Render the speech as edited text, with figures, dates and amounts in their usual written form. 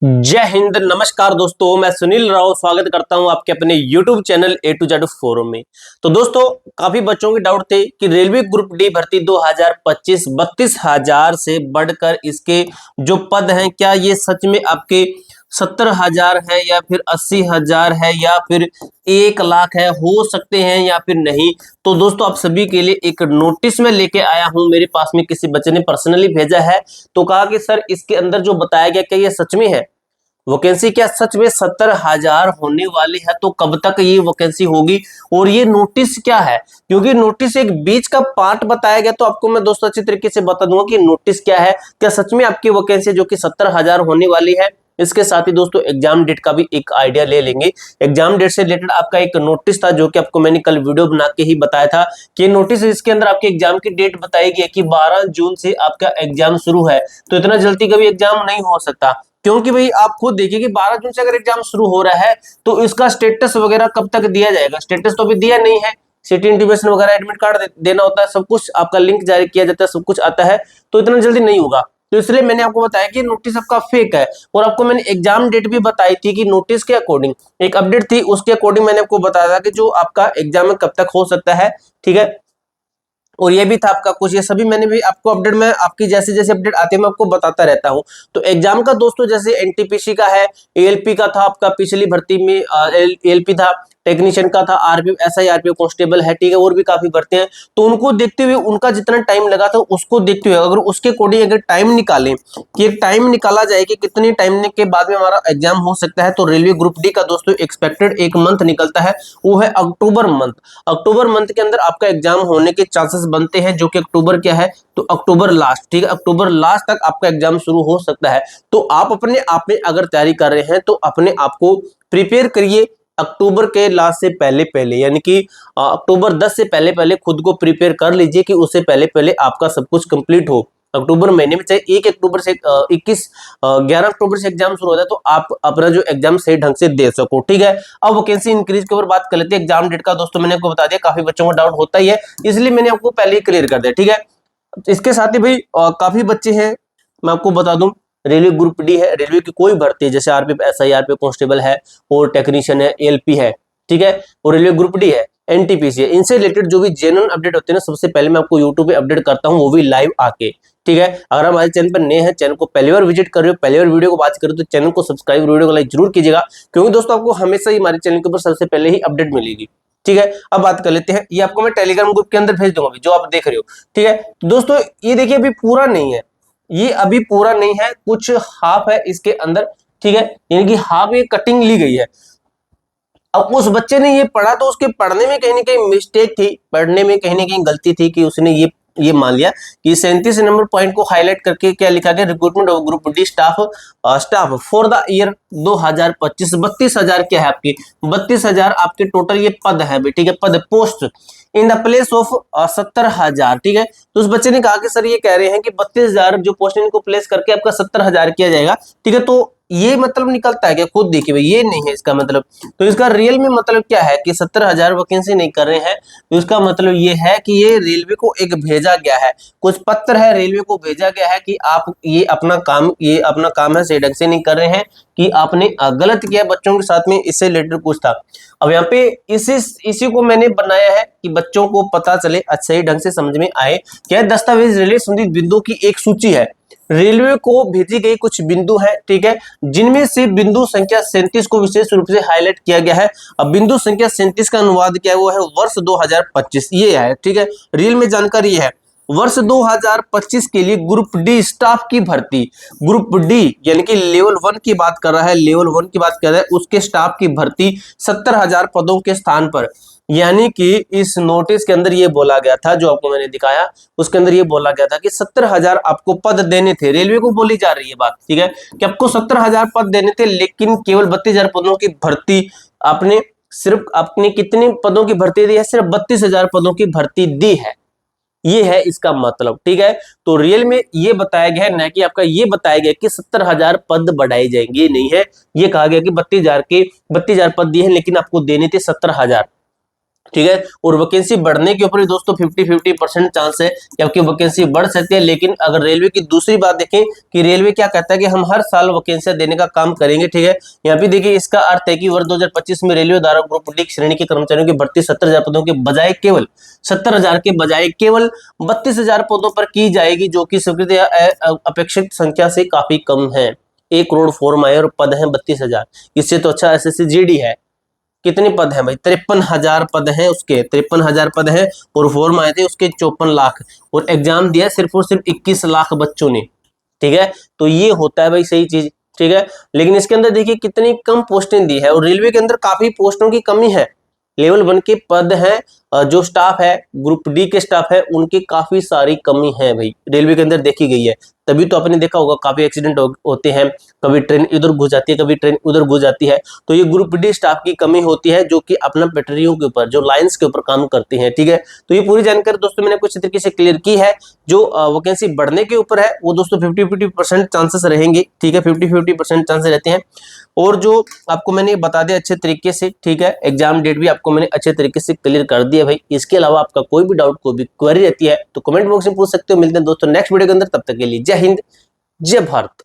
जय हिंद, नमस्कार दोस्तों। मैं सुनील राव स्वागत करता हूं आपके अपने YouTube channel A to Z forum में। तो दोस्तों, काफी बच्चों की डाउट थे कि रेलवे ग्रुप डी भर्ती 2025 32,000 से बढ़कर इसके जो पद हैं, क्या ये सच में आपके 70,000 है या फिर 80,000 है या फिर 1 लाख है, हो सकते हैं या फिर नहीं। तो दोस्तों, आप सभी के लिए एक नोटिस में लेके आया हूं। मेरे पास में किसी बच्चे ने पर्सनली भेजा है, तो कहा कि सर इसके अंदर जो बताया गया क्या ये सच में है, वैकेंसी क्या सच में 70,000 होने वाली है, तो कब तक ये वैकेंसी होगी और ये नोटिस क्या है। क्योंकि नोटिस एक बीच का पार्ट बताया गया, तो आपको मैं दोस्तों अच्छी तरीके से बता दूंगा कि नोटिस क्या है, क्या सच में आपकी वैकेंसी जो कि 70,000 होने वाली है। इसके साथ ही दोस्तों एग्जाम डेट का भी एक आइडिया ले लेंगे। एग्जाम डेट से रिलेटेड आपका एक नोटिस था जो कि आपको मैंने कल वीडियो बना के ही बताया था कि नोटिस, इसके अंदर आपके एग्जाम की डेट बताई गई है कि 12 जून से आपका एग्जाम शुरू है। तो इतना जल्दी कभी एग्जाम नहीं हो सकता, क्योंकि भाई आप खुद देखिए कि 12 जून से अगर एग्जाम शुरू हो रहा है तो इसका स्टेटस वगैरह कब तक दिया जाएगा। स्टेटस तो अभी दिया नहीं है, सिटी इंटीमेशन वगैरह एडमिट कार्ड देना होता है, सब कुछ आपका लिंक जारी किया जाता है, सब कुछ आता है, तो इतना जल्दी नहीं होगा। तो इसलिए मैंने आपको बताया कि नोटिस आपका फेक है। और आपको मैंने एग्जाम डेट भी बताई थी कि नोटिस के अकॉर्डिंग एक अपडेट थी, उसके अकॉर्डिंग मैंने आपको बताया था कि जो आपका एग्जाम कब तक हो सकता है, ठीक है। और ये भी था आपका कुछ, ये सभी मैंने भी आपको अपडेट में आपकी जैसे जैसे अपडेट आते हैं मैं आपको बताता रहता हूं। तो एग्जाम का दोस्तों जैसे एनटीपीसी का है, एएलपी का था आपका पिछली भर्ती में, एएलपी था, टेक्नीशियन का था, आरपीएफ एसआई आरपीएफ कांस्टेबल है, ठीक है, और भी काफी भर्ती हैं। तो उनको देखते हुए उनका जितना टाइम लगा था उसको देखते हुए अगर उसके अकॉर्डिंग अगर टाइम निकालें कि एक टाइम निकाला जाए कि कितने टाइम के बाद में हमारा एग्जाम हो सकता है, तो रेलवे ग्रुप डी का दोस्तों एक्सपेक्टेड एक मंथ निकलता है, वो है अक्टूबर मंथ। अक्टूबर मंथ के अंदर आपका एग्जाम होने के चांसेस बनते हैं, जो कि अक्टूबर क्या है, तो अक्टूबर लास्ट, ठीक है, अक्टूबर लास्ट तक आपका एग्जाम शुरू हो सकता है। तो आप अपने आप में अगर तैयारी कर रहे हैं तो अपने आप को प्रिपेयर करिए अक्टूबर के लास्ट से पहले पहले, यानी कि अक्टूबर 10 से पहले पहले खुद को प्रिपेयर कर लीजिए कि उससे पहले पहले आपका सब कुछ कंप्लीट हो। अक्टूबर महीने में चाहे 1 अक्टूबर से 11 अक्टूबर से एग्जाम शुरू होता है, तो आप अपना जो एग्जाम सही ढंग से दे सको, ठीक है। अब वैकेंसी इंक्रीज के ऊपर बात कर लेते हैं। एग्जाम डेट का दोस्तों मैंने आपको बता दिया, काफी बच्चों को डाउट होता ही है, इसलिए मैंने आपको पहले ही क्लियर कर दिया, ठीक है। इसके साथ ही भाई काफी बच्चे हैं, मैं आपको बता दूं, रेलवे ग्रुप डी है, रेलवे की कोई भर्ती है जैसे आरपीएफ एसआई आरपीएफ कांस्टेबल है और टेक्नीशियन है, एएलपी है, ठीक है, और रेलवे ग्रुप डी है, एनटीपीसी है, इनसे रिलेटेड जो भी जेन्युइन अपडेट होते हैं ना, सबसे पहले मैं आपको यूट्यूब पे अपडेट करता हूं, वो भी लाइव आके, ठीक है। अगर हमारे चैनल पर नए हैं, चैनल को पहली बार विजिट कर रहे हो, पहली बार वीडियो को वॉच कर रहे हो, तो चैनल को सब्सक्राइब, वीडियो को लाइक जरूर कीजिएगा, क्योंकि दोस्तों आपको हमेशा ही हमारे चैनल के ऊपर सबसे पहले ही अपडेट मिलेगी, ठीक है। अब बात कर लेते हैं, ये आपको मैं टेलीग्राम ग्रुप के अंदर भेज दूंगा जो आप देख रहे हो, ठीक है। तो दोस्तों ये देखिए अभी पूरा नहीं है, ये अभी पूरा नहीं है, कुछ हाफ है इसके अंदर, ठीक है, यानी कि हाफ ये कटिंग ली गई है। अब उस बच्चे ने ये पढ़ा तो उसके पढ़ने में कहीं ना कहीं मिस्टेक थी, पढ़ने में कहीं ना कहीं गलती थी कि उसने ये मान लिया कि 37 नंबर पॉइंट को हाईलाइट करके क्या लिखा गया, recruitment of group D staff for the year 2025। 32,000 क्या है आपकी, 32,000 आपके टोटल ये पद है, ठीक है, पद post in the place of 70,000, ठीक है। तो उस बच्चे ने कहा कि सर ये कह रहे हैं कि 32,000 जो पोस्ट इनको प्लेस करके आपका 70,000 किया जाएगा, ठीक है। तो ये मतलब निकलता है कि खुद देखिए भाई, ये नहीं है इसका मतलब। तो इसका रियल में मतलब क्या है कि 70,000 वैकेंसी नहीं कर रहे हैं, तो इसका मतलब ये है कि ये रेलवे को एक भेजा गया है, कुछ पत्र है रेलवे को भेजा गया है कि आप ये अपना काम है सही ढंग से नहीं कर रहे हैं, कि आपने गलत किया बच्चों के साथ में, इससे रिलेटेड कुछ था। अब यहाँ पे इसी को मैंने बनाया है कि बच्चों को पता चले, सही ढंग से समझ में आए। क्या दस्तावेज रेलवे संबंधित बिंदुओं की एक सूची है, रेलवे को भेजी गई कुछ बिंदु है, ठीक है, जिनमें से बिंदु संख्या 37 को विशेष रूप से हाईलाइट किया गया है। अब बिंदु संख्या 37 का अनुवाद क्या है, वो है वर्ष 2025, ये है, ठीक है। रियल में जानकारी ये है, वर्ष 2025 के लिए ग्रुप डी स्टाफ की भर्ती, ग्रुप डी यानी कि लेवल 1 की बात कर रहा है, लेवल 1 की बात कर रहा है, उसके स्टाफ की भर्ती 70,000 पदों के स्थान पर। यानी कि इस नोटिस के अंदर ये बोला गया था, जो आपको मैंने दिखाया, उसके अंदर ये बोला गया था कि 70,000 आपको पद देने थे, रेलवे को बोली जा रही है बात, ठीक है, कि आपको 70,000 पद देने थे, लेकिन केवल 32,000 पदों की भर्ती आपने, सिर्फ आपने कितने पदों की भर्ती दी है, सिर्फ 32,000 पदों की भर्ती दी है, ये है इसका मतलब, ठीक है। तो रियल में ये बताया गया है, ना कि आपका ये बताया गया कि 70,000 पद बढ़ाए जाएंगे, नहीं है। ये कहा गया कि 32,000 पद दिए हैं, लेकिन आपको देने थे 70,000, ठीक है। और वैकेंसी बढ़ने के ऊपर भी दोस्तों 50-50% चांस है कि आपकी वैकेंसी बढ़ सकती है। लेकिन अगर रेलवे की दूसरी बात देखें कि रेलवे क्या कहता है कि हम हर साल वैकेंसियां देने का काम करेंगे, ठीक है। यहाँ पे देखिए इसका अर्थ है कि वर्ष 2025 में रेलवे द्वारा ग्रुप डी श्रेणी के कर्मचारियों की भर्ती 70,000 पदों के बजाय केवल 70,000 के बजाय केवल 32,000 पदों पर की जाएगी, जो कि स्वीकृत या अपेक्षित संख्या से काफी कम है। 1 करोड़ फॉर्म आए और पद हैं 32,000। इससे तो अच्छा एसएससी जीडी है। कितने पद हैं भाई? 53,000 पद हैं उसके, 53,000 पद हैं। और फॉर्म आए थे उसके 54 लाख, और एग्जाम दिया सिर्फ और सिर्फ 21 लाख बच्चों ने, ठीक है। तो ये होता है भाई सही चीज, ठीक है। लेकिन इसके अंदर देखिए कितनी कम पोस्टें दी है, और रेलवे के अंदर काफी पोस्टों की कमी है। लेवल 1 के पद हैं, जो स्टाफ है ग्रुप डी के स्टाफ है उनकी काफी सारी कमी है भाई, रेलवे के अंदर देखी गई है। तभी तो आपने देखा होगा काफी एक्सीडेंट होते हैं, कभी ट्रेन इधर घुस जाती है, कभी ट्रेन उधर घुस जाती है। तो ये ग्रुप डी स्टाफ की कमी होती है, जो कि अपना पटरियों के ऊपर, जो लाइंस के ऊपर काम करती हैं, ठीक है। तो ये पूरी जानकारी दोस्तों मैंने कुछ तरीके से क्लियर की है। जो वैकेंसी बढ़ने के ऊपर है वो दोस्तों 50-50% चांसेस रहेंगे, ठीक है। 50-50% चांसेस रहते हैं। और जो आपको मैंने बता दिया अच्छे तरीके से, ठीक है। एग्जाम डेट भी आपको मैंने अच्छे तरीके से क्लियर कर दिया भाई। इसके अलावा आपका कोई भी डाउट, कोई भी क्वेरी रहती है तो कमेंट बॉक्स में पूछ सकते हो। मिलते हैं दोस्तों नेक्स्ट वीडियो के अंदर, तब तक के लिए जय हिंद, जय भारत।